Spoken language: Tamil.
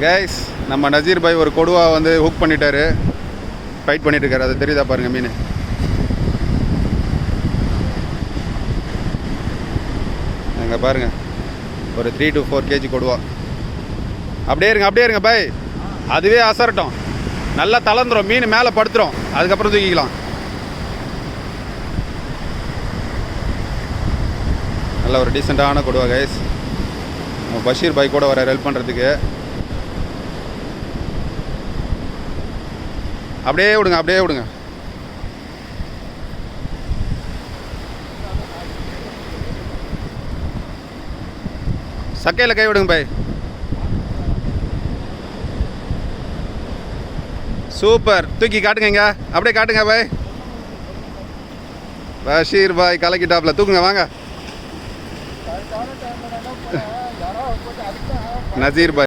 கைஸ் நம்ம நசீர் பாய் ஒரு கொடுவா வந்து ஹுக் பண்ணிட்டாரு, ஃபைட் பண்ணிட்டு இருக்காரு. அது தெரியுதா பாருங்க மீன். அங்கே பாருங்க ஒரு 3 to 4 kg கொடுவா. அப்படியே இருங்க பாய். அதுவே அசரட்டும், நல்லா தளர்ந்துடும், மீன் மேலே படுத்துரும், அதுக்கப்புறம் தூக்கிக்கலாம். நல்ல ஒரு டீசெண்டான கொடுவா கைஸ். பஷீர் பாய் கூட வர ஹெல்ப் பண்ணுறதுக்கு. அப்படியே விடுங்க. சக்கையில் கை விடுங்க பாய். சூப்பர், தூக்கி காட்டுங்க. அப்படியே காட்டுங்க பாய். பஷீர் பாய் கலக்கிட்டாப்ல, தூக்குங்க வாங்க. நசீர் பாய்